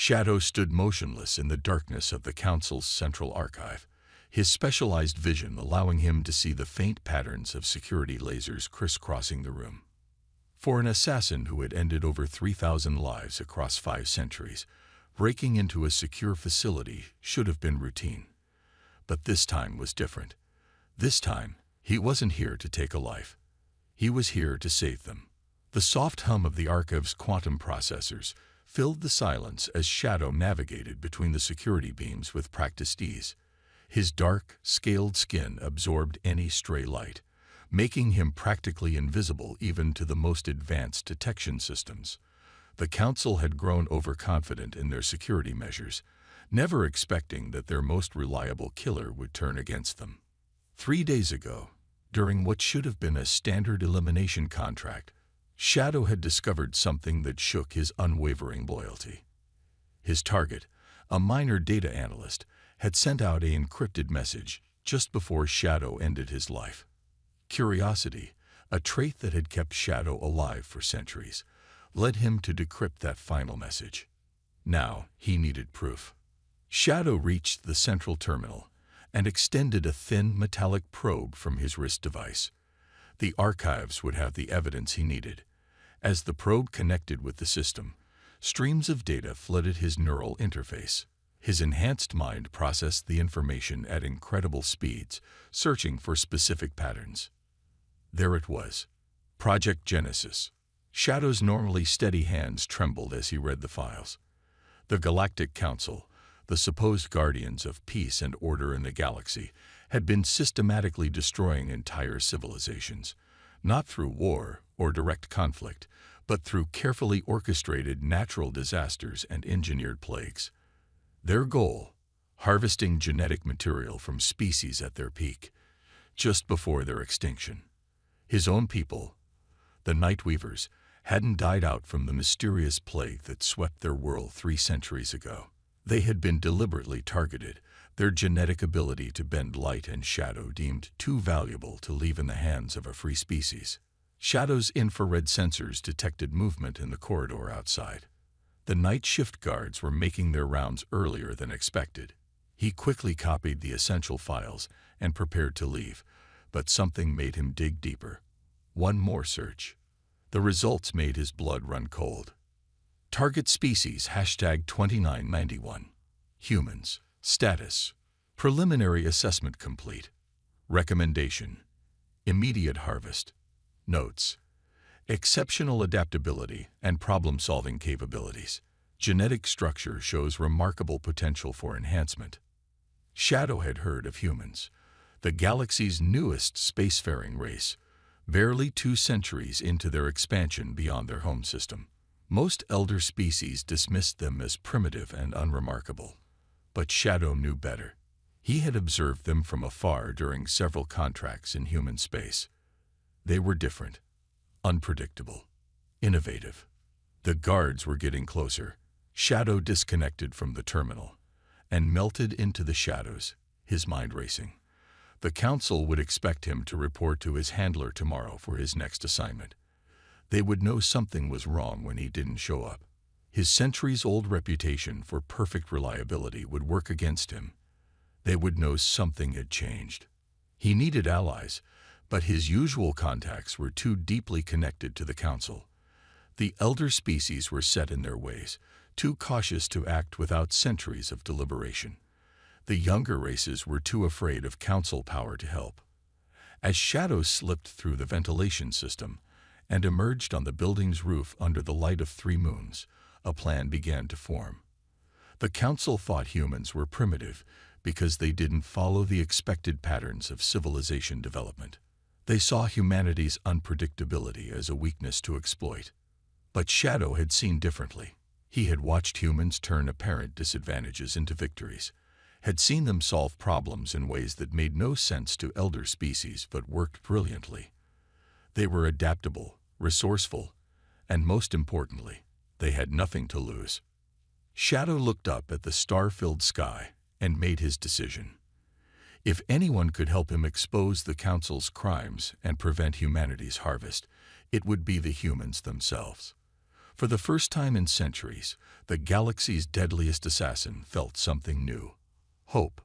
Shadow stood motionless in the darkness of the Council's central archive, his specialized vision allowing him to see the faint patterns of security lasers crisscrossing the room. For an assassin who had ended over 3,000 lives across 5 centuries, breaking into a secure facility should have been routine. But this time was different. This time, he wasn't here to take a life. He was here to save them. The soft hum of the archive's quantum processors filled the silence as Shadow navigated between the security beams with practiced ease. His dark, scaled skin absorbed any stray light, making him practically invisible even to the most advanced detection systems. The Council had grown overconfident in their security measures, never expecting that their most reliable killer would turn against them. 3 days ago, during what should have been a standard elimination contract, Shadow had discovered something that shook his unwavering loyalty. His target, a minor data analyst, had sent out an encrypted message just before Shadow ended his life. Curiosity, a trait that had kept Shadow alive for centuries, led him to decrypt that final message. Now he needed proof. Shadow reached the central terminal and extended a thin metallic probe from his wrist device. The archives would have the evidence he needed. As the probe connected with the system, streams of data flooded his neural interface. His enhanced mind processed the information at incredible speeds, searching for specific patterns. There it was. Project Genesis. Shadow's normally steady hands trembled as he read the files. The Galactic Council, the supposed guardians of peace and order in the galaxy, had been systematically destroying entire civilizations, not through war or direct conflict, but through carefully orchestrated natural disasters and engineered plagues. Their goal, harvesting genetic material from species at their peak, just before their extinction. His own people, the Night Weavers, hadn't died out from the mysterious plague that swept their world 3 centuries ago. They had been deliberately targeted, their genetic ability to bend light and shadow deemed too valuable to leave in the hands of a free species. Shadow's infrared sensors detected movement in the corridor outside. The night shift guards were making their rounds earlier than expected. He quickly copied the essential files and prepared to leave, but something made him dig deeper. One more search. The results made his blood run cold. Target species #2991. Humans. Status. Preliminary assessment complete. Recommendation. Immediate harvest. Notes. Exceptional adaptability and problem-solving capabilities. Genetic structure shows remarkable potential for enhancement. Shadow had heard of humans, the galaxy's newest spacefaring race, barely 2 centuries into their expansion beyond their home system. Most elder species dismissed them as primitive and unremarkable. But Shadow knew better. He had observed them from afar during several contracts in human space. They were different, unpredictable, innovative. The guards were getting closer. Shadow disconnected from the terminal and melted into the shadows, his mind racing. The Council would expect him to report to his handler tomorrow for his next assignment. They would know something was wrong when he didn't show up. His centuries-old reputation for perfect reliability would work against him. They would know something had changed. He needed allies, but his usual contacts were too deeply connected to the Council. The elder species were set in their ways, too cautious to act without centuries of deliberation. The younger races were too afraid of Council power to help. As Shadow slipped through the ventilation system and emerged on the building's roof under the light of 3 moons, a plan began to form. The Council thought humans were primitive because they didn't follow the expected patterns of civilization development. They saw humanity's unpredictability as a weakness to exploit. But Shadow had seen differently. He had watched humans turn apparent disadvantages into victories, had seen them solve problems in ways that made no sense to elder species but worked brilliantly. They were adaptable, resourceful, and most importantly, they had nothing to lose. Shadow looked up at the star-filled sky and made his decision. If anyone could help him expose the Council's crimes and prevent humanity's harvest, it would be the humans themselves. For the first time in centuries, the galaxy's deadliest assassin felt something new. Hope.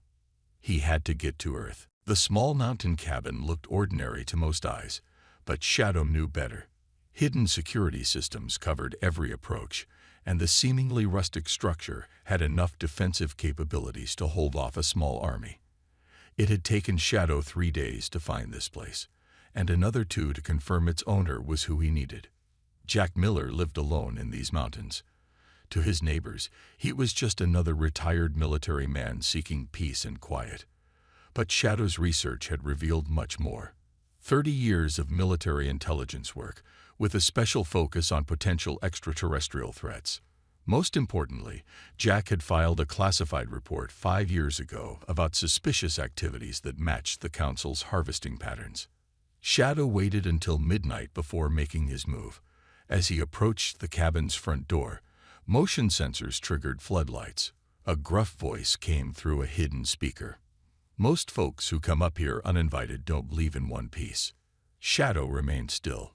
He had to get to Earth. The small mountain cabin looked ordinary to most eyes, but Shadow knew better. Hidden security systems covered every approach, and the seemingly rustic structure had enough defensive capabilities to hold off a small army. It had taken Shadow 3 days to find this place, and another 2 to confirm its owner was who he needed. Jack Miller lived alone in these mountains. To his neighbors, he was just another retired military man seeking peace and quiet. But Shadow's research had revealed much more. 30 years of military intelligence work, with a special focus on potential extraterrestrial threats. Most importantly, Jack had filed a classified report 5 years ago about suspicious activities that matched the Council's harvesting patterns. Shadow waited until midnight before making his move. As he approached the cabin's front door, motion sensors triggered floodlights. A gruff voice came through a hidden speaker. Most folks who come up here uninvited don't leave in one piece. Shadow remained still.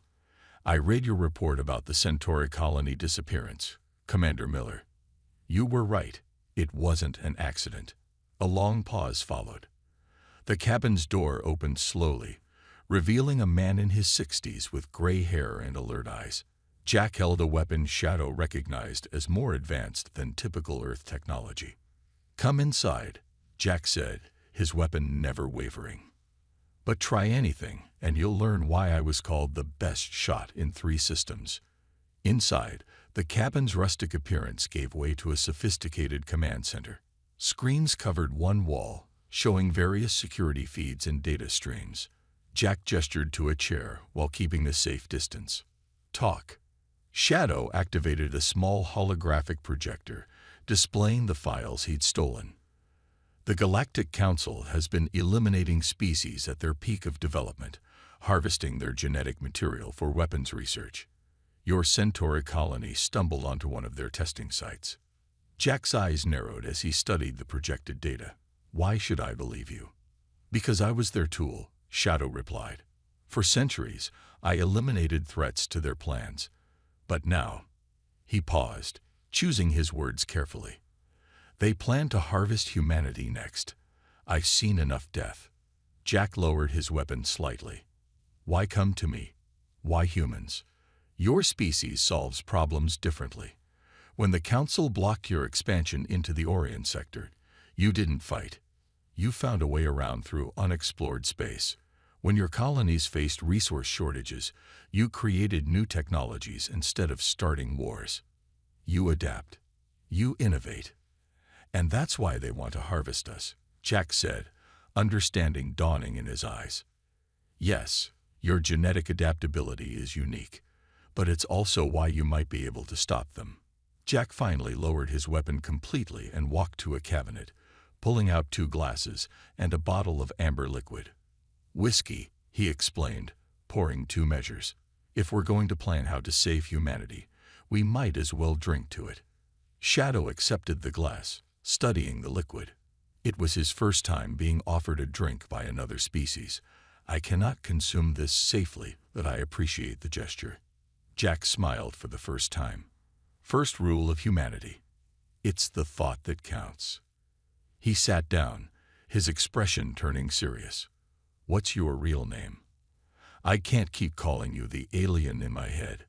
I read your report about the Centauri colony disappearance, Commander Miller. You were right. It wasn't an accident. A long pause followed. The cabin's door opened slowly, revealing a man in his 60s with gray hair and alert eyes. Jack held a weapon Shadow recognized as more advanced than typical Earth technology. Come inside, Jack said, his weapon never wavering. But try anything, and you'll learn why I was called the best shot in 3 systems. Inside, the cabin's rustic appearance gave way to a sophisticated command center. Screens covered one wall, showing various security feeds and data streams. Jack gestured to a chair while keeping a safe distance. Talk. Shadow activated a small holographic projector, displaying the files he'd stolen. The Galactic Council has been eliminating species at their peak of development, harvesting their genetic material for weapons research. Your Centauri colony stumbled onto one of their testing sites. Jack's eyes narrowed as he studied the projected data. Why should I believe you? Because I was their tool, Shadow replied. For centuries, I eliminated threats to their plans. But now, he paused, choosing his words carefully. They plan to harvest humanity next. I've seen enough death. Jack lowered his weapon slightly. Why come to me? Why humans? Your species solves problems differently. When the Council blocked your expansion into the Orion sector, you didn't fight. You found a way around through unexplored space. When your colonies faced resource shortages, you created new technologies instead of starting wars. You adapt. You innovate. And that's why they want to harvest us, Jack said, understanding dawning in his eyes. Yes, your genetic adaptability is unique, but it's also why you might be able to stop them. Jack finally lowered his weapon completely and walked to a cabinet, pulling out 2 glasses and a bottle of amber liquid. Whiskey, he explained, pouring 2 measures. If we're going to plan how to save humanity, we might as well drink to it. Shadow accepted the glass, studying the liquid. It was his first time being offered a drink by another species. I cannot consume this safely, but I appreciate the gesture. Jack smiled for the first time. First rule of humanity. It's the thought that counts. He sat down, his expression turning serious. What's your real name? I can't keep calling you the alien in my head.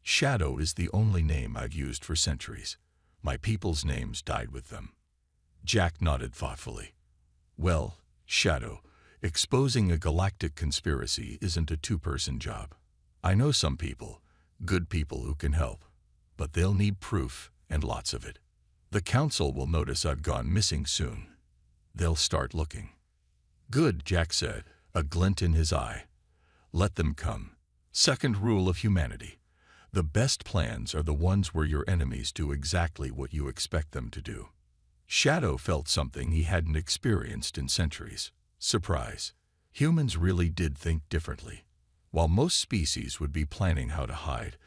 Shadow is the only name I've used for centuries. My people's names died with them. Jack nodded thoughtfully. Well, Shadow, exposing a galactic conspiracy isn't a 2-person job. I know some people, good people who can help, but they'll need proof and lots of it. The Council will notice I've gone missing soon. They'll start looking. Good, Jack said, a glint in his eye. Let them come. Second rule of humanity. The best plans are the ones where your enemies do exactly what you expect them to do. Shadow felt something he hadn't experienced in centuries. Surprise. Humans really did think differently. While most species would be planning how to hide,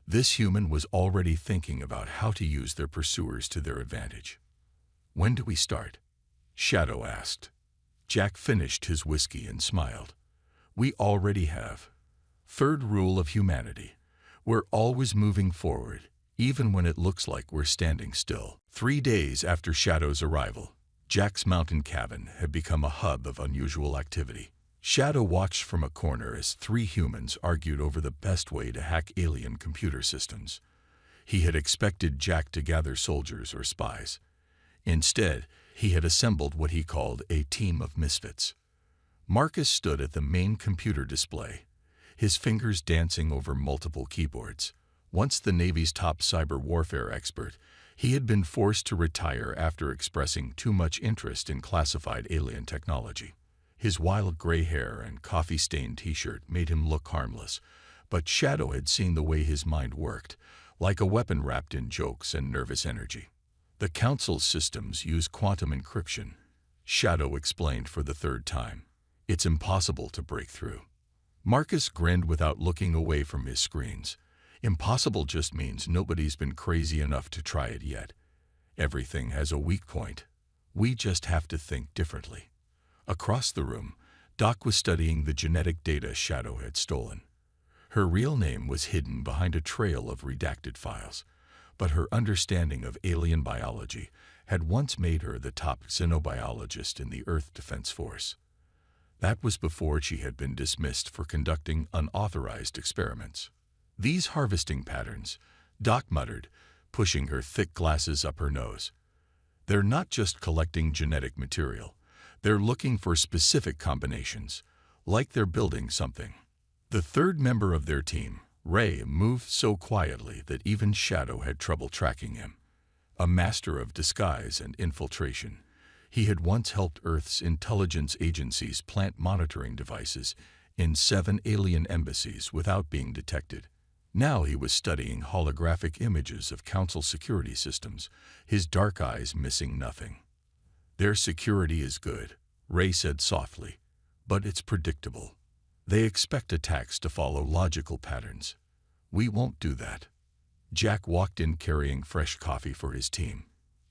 this human was already thinking about how to use their pursuers to their advantage. When do we start? Shadow asked. Jack finished his whiskey and smiled. We already have. Third rule of humanity. We're always moving forward, even when it looks like we're standing still. 3 days after Shadow's arrival, Jack's mountain cabin had become a hub of unusual activity. Shadow watched from a corner as 3 humans argued over the best way to hack alien computer systems. He had expected Jack to gather soldiers or spies. Instead, he had assembled what he called a team of misfits. Marcus stood at the main computer display, his fingers dancing over multiple keyboards. Once the Navy's top cyber warfare expert, he had been forced to retire after expressing too much interest in classified alien technology. His wild gray hair and coffee-stained t-shirt made him look harmless, but Shadow had seen the way his mind worked, like a weapon wrapped in jokes and nervous energy. The Council's systems use quantum encryption, Shadow explained for the 3rd time. It's impossible to break through. Marcus grinned without looking away from his screens. Impossible just means nobody's been crazy enough to try it yet. Everything has a weak point. We just have to think differently. Across the room, Doc was studying the genetic data Shadow had stolen. Her real name was hidden behind a trail of redacted files, but her understanding of alien biology had once made her the top xenobiologist in the Earth Defense Force. That was before she had been dismissed for conducting unauthorized experiments. These harvesting patterns, Doc muttered, pushing her thick glasses up her nose. They're not just collecting genetic material. They're looking for specific combinations, like they're building something. The 3rd member of their team, Ray, moved so quietly that even Shadow had trouble tracking him. A master of disguise and infiltration, he had once helped Earth's intelligence agencies plant monitoring devices in 7 alien embassies without being detected. Now he was studying holographic images of Council security systems, his dark eyes missing nothing. Their security is good, Ray said softly, but it's predictable. They expect attacks to follow logical patterns. We won't do that. Jack walked in carrying fresh coffee for his team.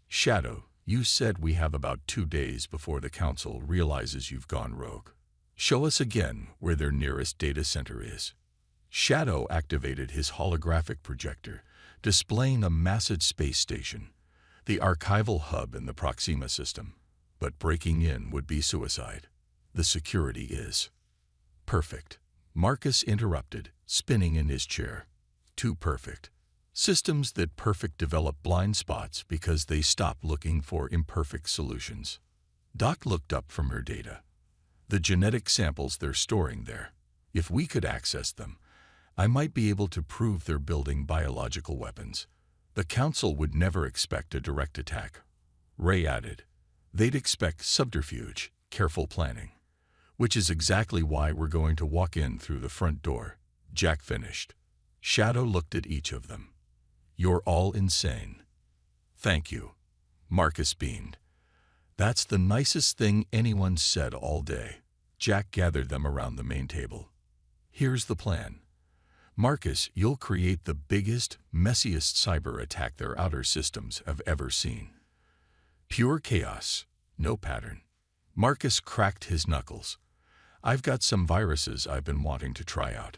Shadow, you said we have about 2 days before the Council realizes you've gone rogue. Show us again where their nearest data center is. Shadow activated his holographic projector, displaying a massive space station, the archival hub in the Proxima system. But breaking in would be suicide. The security is perfect. Marcus interrupted, spinning in his chair. Too perfect. Systems that perfect develop blind spots because they stop looking for imperfect solutions. Doc looked up from her data. The genetic samples they're storing there. If we could access them, I might be able to prove they're building biological weapons. The Council would never expect a direct attack. Ray added, they'd expect subterfuge, careful planning. Which is exactly why we're going to walk in through the front door. Jack finished. Shadow looked at each of them. You're all insane. Thank you. Marcus beamed. That's the nicest thing anyone's said all day. Jack gathered them around the main table. Here's the plan. Marcus, you'll create the biggest, messiest cyber attack their outer systems have ever seen. Pure chaos, no pattern. Marcus cracked his knuckles. I've got some viruses I've been wanting to try out.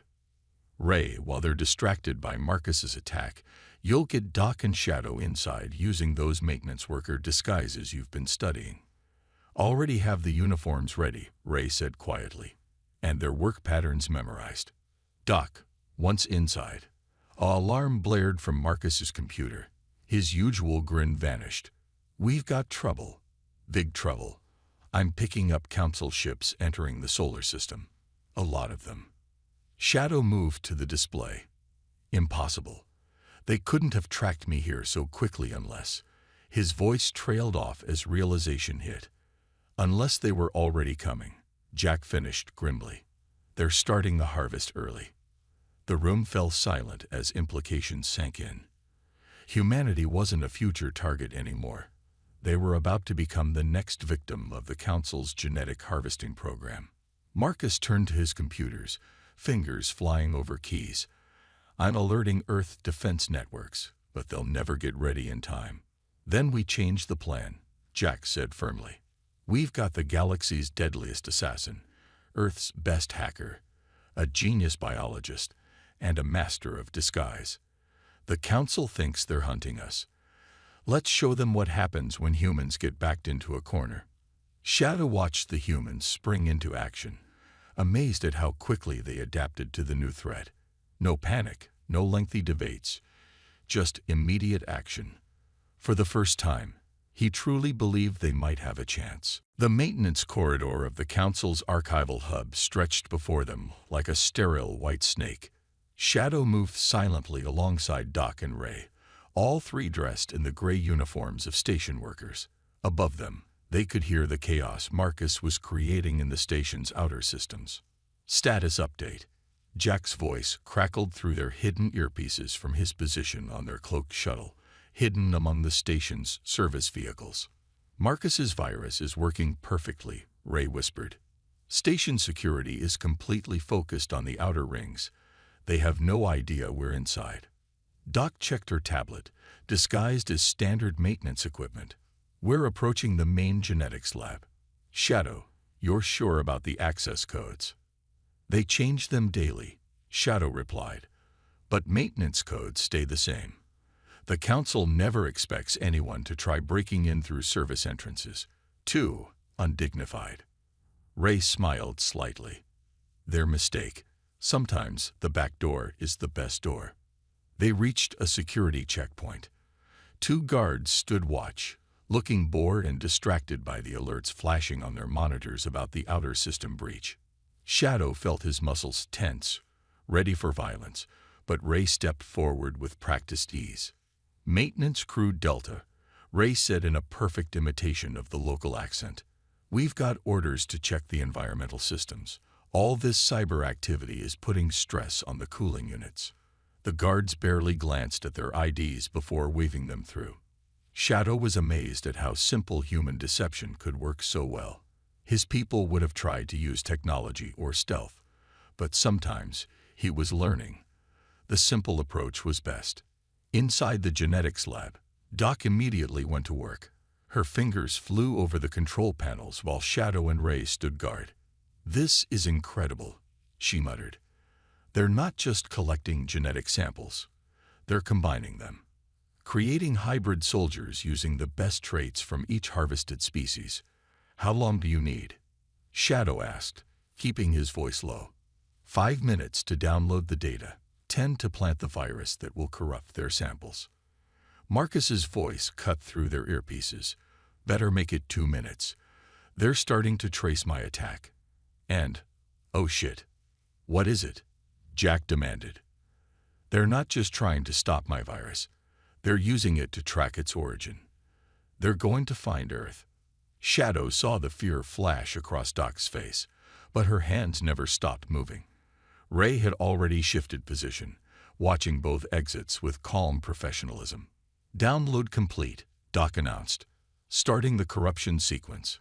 Ray, while they're distracted by Marcus's attack, you'll get Doc and Shadow inside using those maintenance worker disguises you've been studying. Already have the uniforms ready, Ray said quietly, and their work patterns memorized. Doc, once inside, an alarm blared from Marcus's computer. His usual grin vanished. We've got trouble. Big trouble. I'm picking up Council ships entering the solar system. A lot of them. Shadow moved to the display. Impossible. They couldn't have tracked me here so quickly unless... His voice trailed off as realization hit. Unless they were already coming, Jack finished grimly. They're starting the harvest early. The room fell silent as implications sank in. Humanity wasn't a future target anymore. They were about to become the next victim of the Council's genetic harvesting program. Marcus turned to his computers, fingers flying over keys. I'm alerting Earth defense networks, but they'll never get ready in time. Then we changed the plan, Jack said firmly. We've got the galaxy's deadliest assassin, Earth's best hacker, a genius biologist, and a master of disguise. The Council thinks they're hunting us. Let's show them what happens when humans get backed into a corner. Shadow watched the humans spring into action, amazed at how quickly they adapted to the new threat. No panic, no lengthy debates, just immediate action. For the first time, he truly believed they might have a chance. The maintenance corridor of the Council's archival hub stretched before them like a sterile white snake. Shadow moved silently alongside Doc and Ray, all three dressed in the gray uniforms of station workers. Above them, they could hear the chaos Marcus was creating in the station's outer systems. Status update. Jack's voice crackled through their hidden earpieces from his position on their cloaked shuttle, hidden among the station's service vehicles. Marcus's virus is working perfectly, Ray whispered. Station security is completely focused on the outer rings. They have no idea we're inside. Doc checked her tablet, disguised as standard maintenance equipment. We're approaching the main genetics lab. Shadow, you're sure about the access codes? They change them daily, Shadow replied. But maintenance codes stay the same. The Council never expects anyone to try breaking in through service entrances. Too undignified. Ray smiled slightly. Their mistake. Sometimes the back door is the best door. They reached a security checkpoint. Two guards stood watch, looking bored and distracted by the alerts flashing on their monitors about the outer system breach. Shadow felt his muscles tense, ready for violence, but Ray stepped forward with practiced ease. Maintenance Crew Delta, Ray said in a perfect imitation of the local accent. We've got orders to check the environmental systems. All this cyber activity is putting stress on the cooling units. The guards barely glanced at their IDs before waving them through. Shadow was amazed at how simple human deception could work so well. His people would have tried to use technology or stealth, but sometimes he was learning. The simple approach was best. Inside the genetics lab, Doc immediately went to work. Her fingers flew over the control panels while Shadow and Ray stood guard. This is incredible, she muttered. They're not just collecting genetic samples. They're combining them, creating hybrid soldiers using the best traits from each harvested species. How long do you need? Shadow asked, keeping his voice low. 5 minutes to download the data, 10 to plant the virus that will corrupt their samples. Marcus's voice cut through their earpieces. Better make it 2 minutes. They're starting to trace my attack. And, oh shit. What is it? Jack demanded. They're not just trying to stop my virus. They're using it to track its origin. They're going to find Earth. Shadow saw the fear flash across Doc's face, but her hands never stopped moving. Ray had already shifted position, watching both exits with calm professionalism. Download complete, Doc announced, starting the corruption sequence.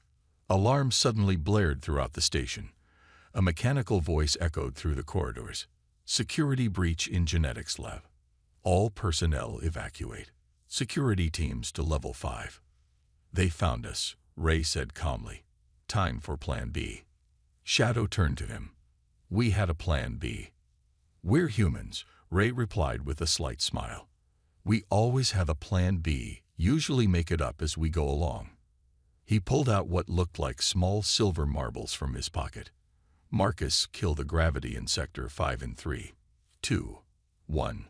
Alarms suddenly blared throughout the station. A mechanical voice echoed through the corridors. Security breach in genetics lab. All personnel evacuate. Security teams to level 5. They found us, Ray said calmly. Time for Plan B. Shadow turned to him. We had a Plan B. We're humans, Ray replied with a slight smile. We always have a Plan B, usually make it up as we go along. He pulled out what looked like small silver marbles from his pocket. Marcus, kill the gravity in Sector 5 in 3, 2, 1.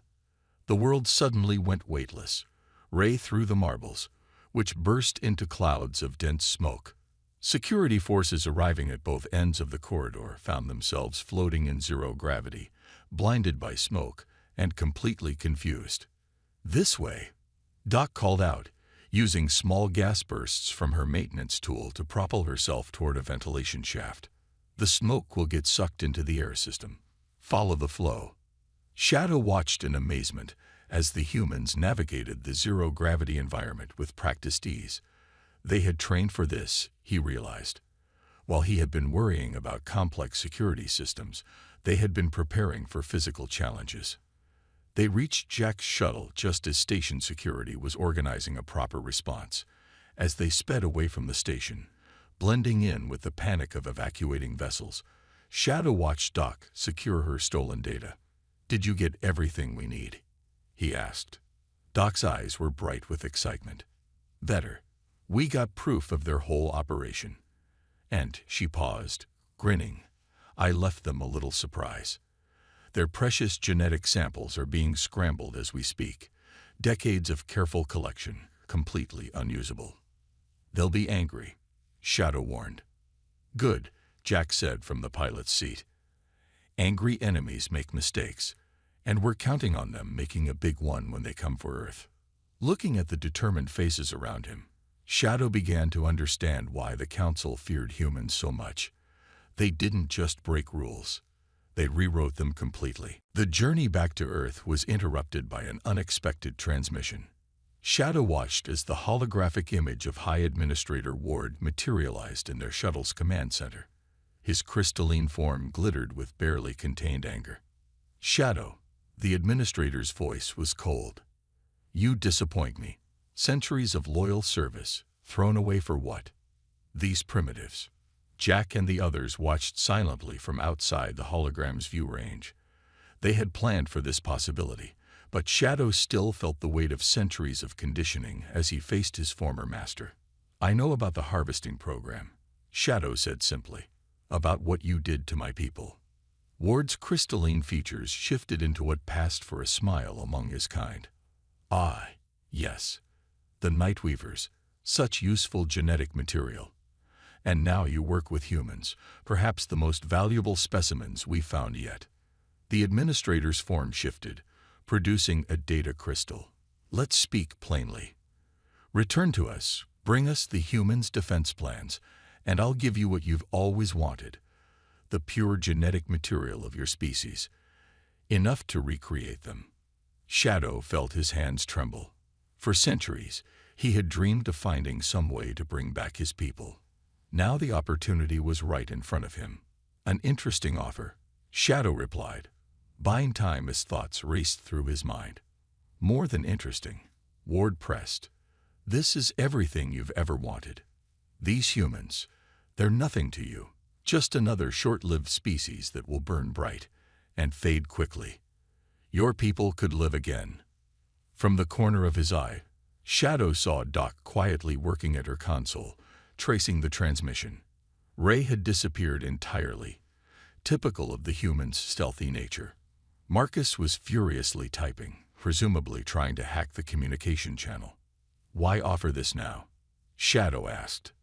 The world suddenly went weightless. Ray threw the marbles, which burst into clouds of dense smoke. Security forces arriving at both ends of the corridor found themselves floating in zero gravity, blinded by smoke, and completely confused. This way, Doc called out, using small gas bursts from her maintenance tool to propel herself toward a ventilation shaft. The smoke will get sucked into the air system. Follow the flow. Shadow watched in amazement as the humans navigated the zero-gravity environment with practiced ease. They had trained for this, he realized. While he had been worrying about complex security systems, they had been preparing for physical challenges. They reached Jack's shuttle just as station security was organizing a proper response. As they sped away from the station, blending in with the panic of evacuating vessels, Shadow watched Doc secure her stolen data. Did you get everything we need? he asked. Doc's eyes were bright with excitement. Better. We got proof of their whole operation. And she paused, grinning. I left them a little surprise. Their precious genetic samples are being scrambled as we speak. Decades of careful collection, completely unusable. They'll be angry, Shadow warned. Good, Jack said from the pilot's seat. Angry enemies make mistakes, and we're counting on them making a big one when they come for Earth. Looking at the determined faces around him, Shadow began to understand why the Council feared humans so much. They didn't just break rules. They rewrote them completely. The journey back to Earth was interrupted by an unexpected transmission. Shadow watched as the holographic image of High Administrator Ward materialized in their shuttle's command center. His crystalline form glittered with barely contained anger. Shadow, the administrator's voice was cold. You disappoint me. Centuries of loyal service, thrown away for what? These primitives. Jack and the others watched silently from outside the hologram's view range. They had planned for this possibility, but Shadow still felt the weight of centuries of conditioning as he faced his former master. I know about the harvesting program, Shadow said simply, about what you did to my people. Ward's crystalline features shifted into what passed for a smile among his kind. Ah, yes. The Nightweavers, such useful genetic material. And now you work with humans, perhaps the most valuable specimens we've found yet. The administrator's form shifted, producing a data crystal. Let's speak plainly. Return to us, bring us the humans' defense plans, and I'll give you what you've always wanted, the pure genetic material of your species, enough to recreate them. Shadow felt his hands tremble. For centuries, he had dreamed of finding some way to bring back his people. Now the opportunity was right in front of him. An interesting offer, Shadow replied, buying time as thoughts raced through his mind. More than interesting, Ward pressed. This is everything you've ever wanted. These humans, they're nothing to you, just another short-lived species that will burn bright and fade quickly. Your people could live again. From the corner of his eye, Shadow saw Doc quietly working at her console, tracing the transmission. Ray had disappeared entirely, typical of the human's stealthy nature. Marcus was furiously typing, presumably trying to hack the communication channel. Why offer this now? Shadow asked.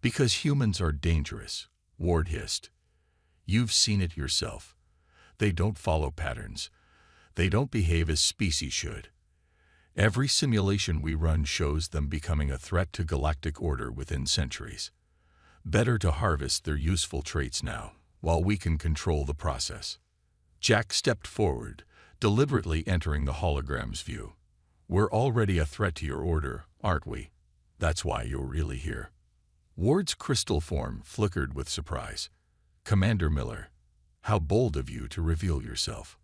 Because humans are dangerous, Ward hissed. You've seen it yourself. They don't follow patterns. They don't behave as species should. Every simulation we run shows them becoming a threat to galactic order within centuries. Better to harvest their useful traits now, while we can control the process. Jack stepped forward, deliberately entering the hologram's view. We're already a threat to your order, aren't we? That's why you're really here. Ward's crystal form flickered with surprise. Commander Miller, how bold of you to reveal yourself.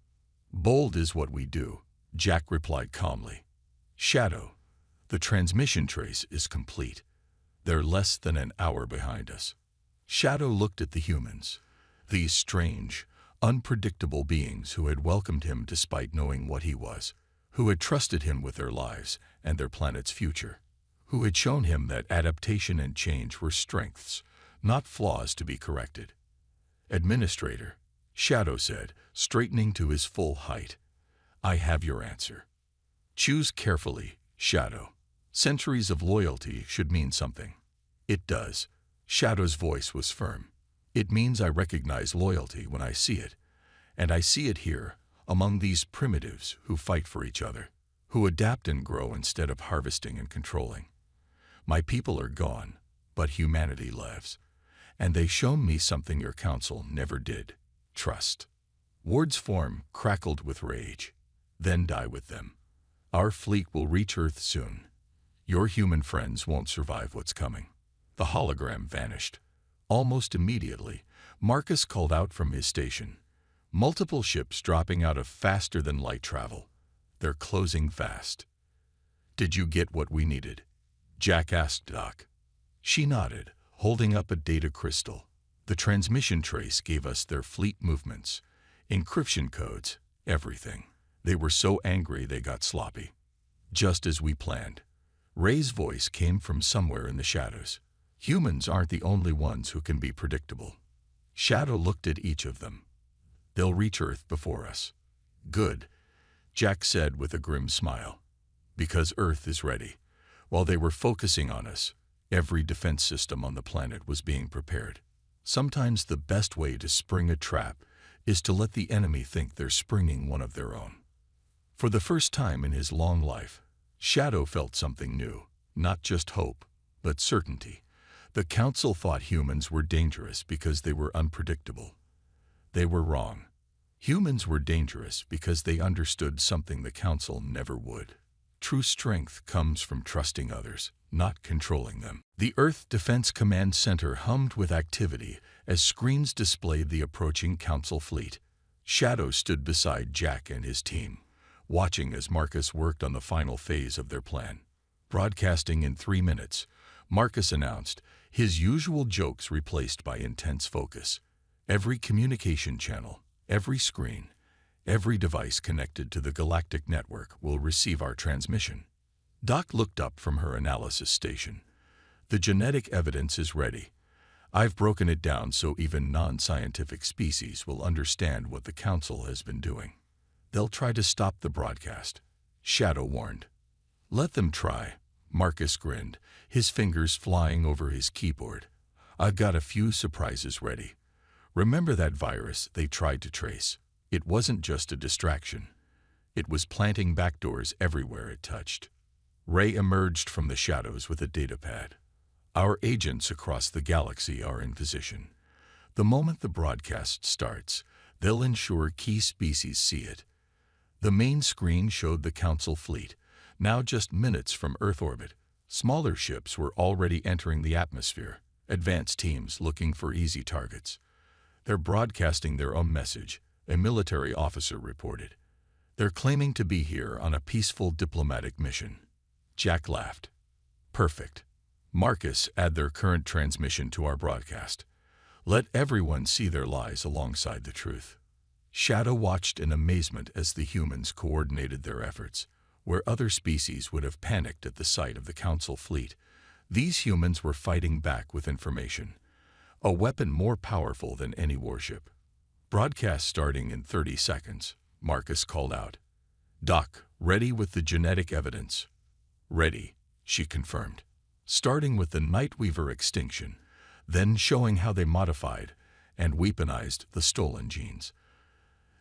Bold is what we do, Jack replied calmly. Shadow, the transmission trace is complete. They're less than an hour behind us. Shadow looked at the humans, these strange, unpredictable beings who had welcomed him despite knowing what he was, who had trusted him with their lives and their planet's future, who had shown him that adaptation and change were strengths, not flaws to be corrected. Administrator, Shadow said, straightening to his full height, I have your answer. Choose carefully, Shadow. Centuries of loyalty should mean something. It does. Shadow's voice was firm. It means I recognize loyalty when I see it, and I see it here, among these primitives who fight for each other, who adapt and grow instead of harvesting and controlling. My people are gone, but humanity lives, and they've shown me something your council never did, trust. Ward's form crackled with rage. Then die with them. Our fleet will reach Earth soon. Your human friends won't survive what's coming. The hologram vanished. Almost immediately, Marcus called out from his station. Multiple ships dropping out of faster-than-light travel. They're closing fast. Did you get what we needed? Jack asked Doc. She nodded, holding up a data crystal. The transmission trace gave us their fleet movements, encryption codes, everything. They were so angry they got sloppy. Just as we planned. Ray's voice came from somewhere in the shadows. Humans aren't the only ones who can be predictable. Shadow looked at each of them. They'll reach Earth before us. Good, Jack said with a grim smile. Because Earth is ready. While they were focusing on us, every defense system on the planet was being prepared. Sometimes the best way to spring a trap is to let the enemy think they're springing one of their own. For the first time in his long life, Shadow felt something new, not just hope, but certainty. The Council thought humans were dangerous because they were unpredictable. They were wrong. Humans were dangerous because they understood something the Council never would. True strength comes from trusting others, not controlling them. The Earth Defense Command Center hummed with activity as screens displayed the approaching Council fleet. Shadow stood beside Jack and his team, watching as Marcus worked on the final phase of their plan. Broadcasting in 3 minutes, Marcus announced, his usual jokes replaced by intense focus. Every communication channel, every screen, every device connected to the galactic network will receive our transmission. Doc looked up from her analysis station. The genetic evidence is ready. I've broken it down so even non-scientific species will understand what the Council has been doing. They'll try to stop the broadcast, Shadow warned. Let them try, Marcus grinned, his fingers flying over his keyboard. I've got a few surprises ready. Remember that virus they tried to trace? It wasn't just a distraction. It was planting backdoors everywhere it touched. Ray emerged from the shadows with a datapad. Our agents across the galaxy are in position. The moment the broadcast starts, they'll ensure key species see it. The main screen showed the Council fleet, now just minutes from Earth orbit. Smaller ships were already entering the atmosphere, advanced teams looking for easy targets. They're broadcasting their own message, a military officer reported. They're claiming to be here on a peaceful diplomatic mission. Jack laughed. Perfect. Marcus, add their current transmission to our broadcast. Let everyone see their lies alongside the truth. Shadow watched in amazement as the humans coordinated their efforts. Where other species would have panicked at the sight of the Council fleet, these humans were fighting back with information. A weapon more powerful than any warship. Broadcast starting in 30 seconds, Marcus called out. Doc, ready with the genetic evidence? Ready, she confirmed. Starting with the Nightweaver extinction, then showing how they modified and weaponized the stolen genes.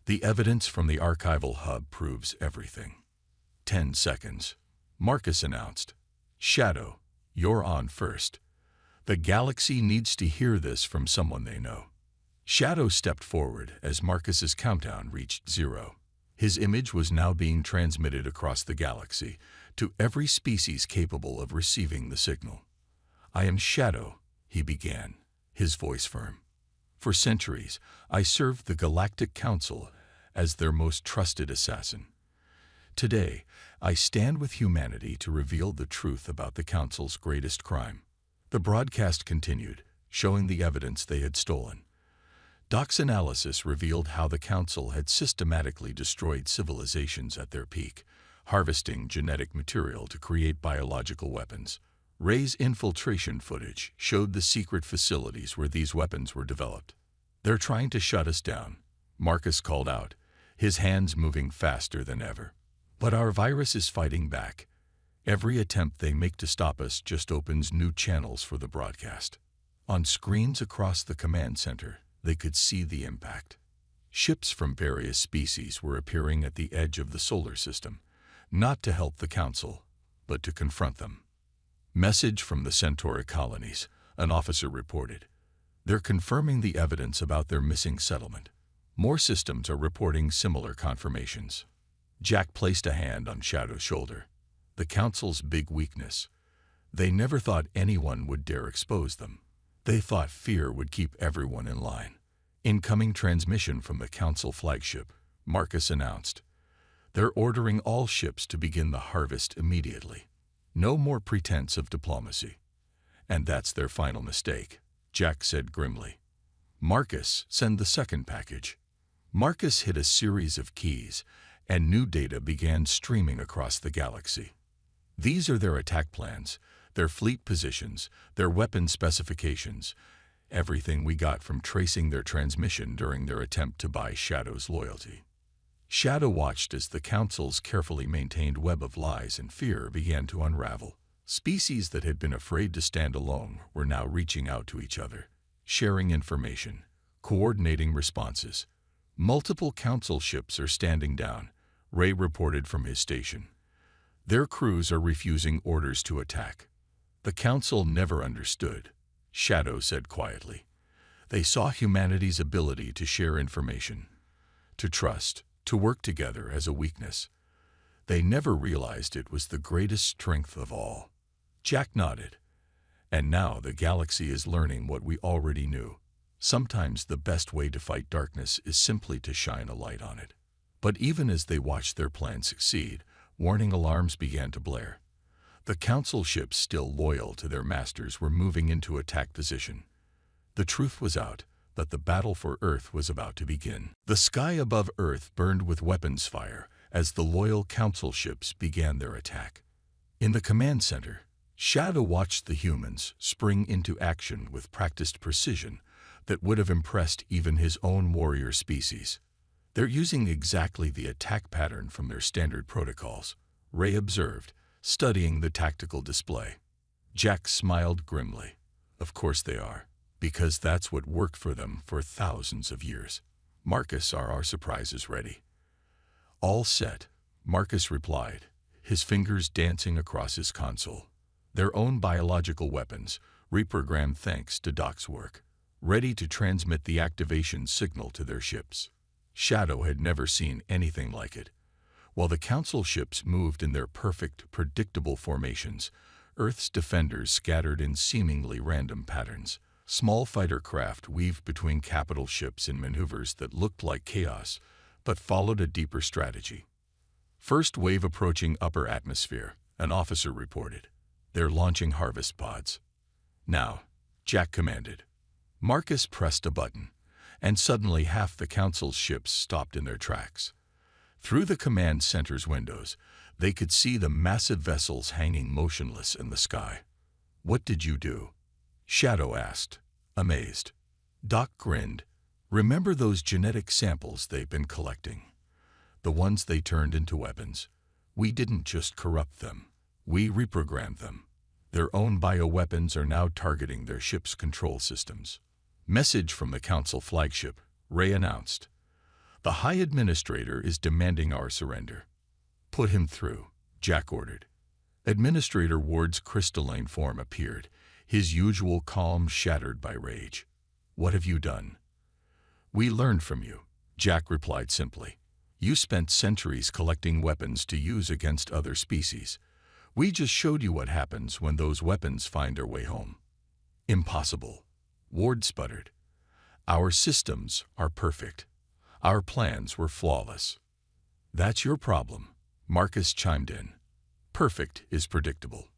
The evidence from the archival hub proves everything. 10 seconds, Marcus announced. Shadow, you're on first. The galaxy needs to hear this from someone they know. Shadow stepped forward as Marcus's countdown reached 0. His image was now being transmitted across the galaxy to every species capable of receiving the signal. I am Shadow, he began, his voice firm. For centuries, I served the Galactic Council as their most trusted assassin. Today, I stand with humanity to reveal the truth about the Council's greatest crime. The broadcast continued, showing the evidence they had stolen. Doc's analysis revealed how the Council had systematically destroyed civilizations at their peak, harvesting genetic material to create biological weapons. Ray's infiltration footage showed the secret facilities where these weapons were developed. They're trying to shut us down, Marcus called out, his hands moving faster than ever. But our virus is fighting back. Every attempt they make to stop us just opens new channels for the broadcast. On screens across the command center, they could see the impact. Ships from various species were appearing at the edge of the solar system, not to help the Council, but to confront them. Message from the Centauri colonies, an officer reported. They're confirming the evidence about their missing settlement. More systems are reporting similar confirmations. Jack placed a hand on Shadow's shoulder. The Council's big weakness. They never thought anyone would dare expose them. They thought fear would keep everyone in line. Incoming transmission from the Council flagship, Marcus announced. They're ordering all ships to begin the harvest immediately. No more pretense of diplomacy. And that's their final mistake, Jack said grimly. Marcus, send the second package. Marcus hit a series of keys, and new data began streaming across the galaxy. These are their attack plans, their fleet positions, their weapon specifications, everything we got from tracing their transmission during their attempt to buy Shadow's loyalty. Shadow watched as the Council's carefully maintained web of lies and fear began to unravel. Species that had been afraid to stand alone were now reaching out to each other, sharing information, coordinating responses. Multiple Council ships are standing down, Ray reported from his station. Their crews are refusing orders to attack. The Council never understood, Shadow said quietly. They saw humanity's ability to share information, to trust, to work together as a weakness. They never realized it was the greatest strength of all. Jack nodded. And now the galaxy is learning what we already knew. Sometimes the best way to fight darkness is simply to shine a light on it. But even as they watched their plan succeed, warning alarms began to blare. The Council ships, still loyal to their masters, were moving into attack position. The truth was out, that the battle for Earth was about to begin. The sky above Earth burned with weapons fire as the loyal Council ships began their attack. In the command center, Shadow watched the humans spring into action with practiced precision that would have impressed even his own warrior species. They're using exactly the attack pattern from their standard protocols, Ray observed, studying the tactical display. Jack smiled grimly. Of course they are, because that's what worked for them for thousands of years. Marcus, are our surprises ready? All set, Marcus replied, his fingers dancing across his console. Their own biological weapons, reprogrammed thanks to Doc's work, ready to transmit the activation signal to their ships. Shadow had never seen anything like it. While the Council ships moved in their perfect, predictable formations, Earth's defenders scattered in seemingly random patterns. Small fighter craft weaved between capital ships in maneuvers that looked like chaos, but followed a deeper strategy. First wave approaching upper atmosphere, an officer reported. They're launching harvest pods. Now, Jack commanded. Marcus pressed a button, and suddenly half the Council's ships stopped in their tracks. Through the command center's windows, they could see the massive vessels hanging motionless in the sky. What did you do? Shadow asked, amazed. Doc grinned. Remember those genetic samples they've been collecting? The ones they turned into weapons? We didn't just corrupt them. We reprogrammed them. Their own bioweapons are now targeting their ship's control systems. Message from the Council flagship, Ray announced. The High Administrator is demanding our surrender. Put him through, Jack ordered. Administrator Ward's crystalline form appeared, his usual calm shattered by rage. What have you done? We learned from you, Jack replied simply. You spent centuries collecting weapons to use against other species. We just showed you what happens when those weapons find their way home. Impossible, Ward sputtered. Our systems are perfect. Our plans were flawless. That's your problem, Marcus chimed in. Perfect is predictable.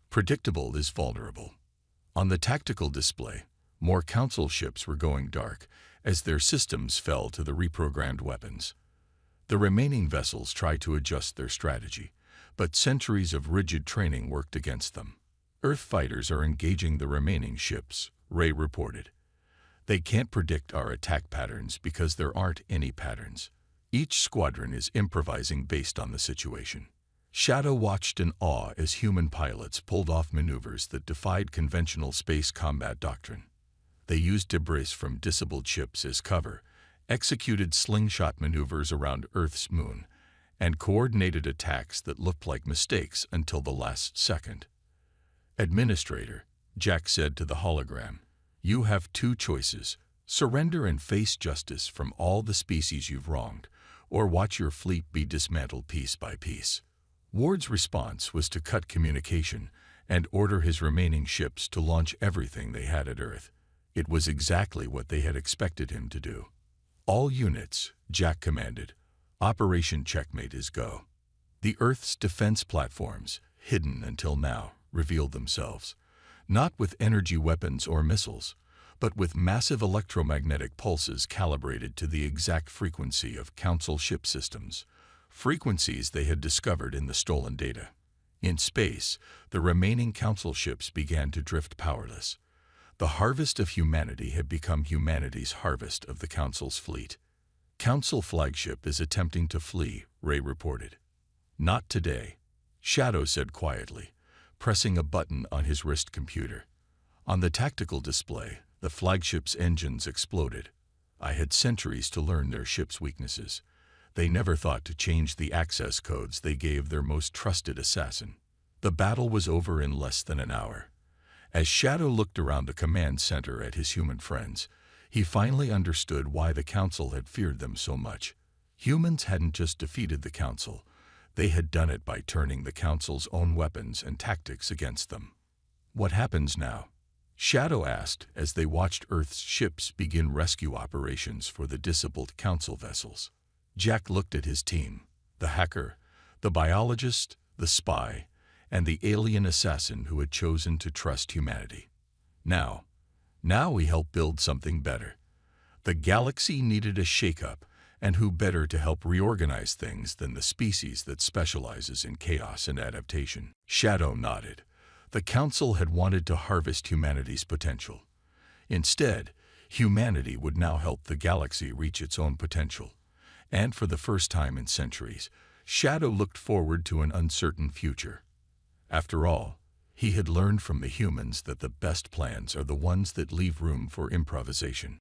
Predictable is vulnerable. On the tactical display, more Council ships were going dark as their systems fell to the reprogrammed weapons. The remaining vessels tried to adjust their strategy, but centuries of rigid training worked against them. Earth fighters are engaging the remaining ships, Ray reported. They can't predict our attack patterns because there aren't any patterns. Each squadron is improvising based on the situation. Shadow watched in awe as human pilots pulled off maneuvers that defied conventional space combat doctrine. They used debris from disabled ships as cover, executed slingshot maneuvers around Earth's moon, and coordinated attacks that looked like mistakes until the last second. Administrator, Jack said to the hologram, you have two choices: surrender and face justice from all the species you've wronged, or watch your fleet be dismantled piece by piece. Ward's response was to cut communication and order his remaining ships to launch everything they had at Earth. It was exactly what they had expected him to do. All units, Jack commanded. Operation Checkmate is go. The Earth's defense platforms, hidden until now, revealed themselves, not with energy weapons or missiles, but with massive electromagnetic pulses calibrated to the exact frequency of Council ship systems. frequencies they had discovered in the stolen data. In space, the remaining Council ships began to drift powerless. The harvest of humanity had become humanity's harvest of the Council's fleet. Council flagship is attempting to flee, Ray reported. Not today, Shadow said quietly, pressing a button on his wrist computer. On the tactical display, the flagship's engines exploded. I had centuries to learn their ship's weaknesses. They never thought to change the access codes they gave their most trusted assassin. The battle was over in less than an hour. As Shadow looked around the command center at his human friends, he finally understood why the Council had feared them so much. Humans hadn't just defeated the Council, they had done it by turning the Council's own weapons and tactics against them. What happens now? Shadow asked as they watched Earth's ships begin rescue operations for the disabled Council vessels. Jack looked at his team, the hacker, the biologist, the spy, and the alien assassin who had chosen to trust humanity. Now we help build something better. The galaxy needed a shakeup, and who better to help reorganize things than the species that specializes in chaos and adaptation? Shadow nodded. The Council had wanted to harvest humanity's potential. Instead, humanity would now help the galaxy reach its own potential. And for the first time in centuries, Shadow looked forward to an uncertain future. After all, he had learned from the humans that the best plans are the ones that leave room for improvisation.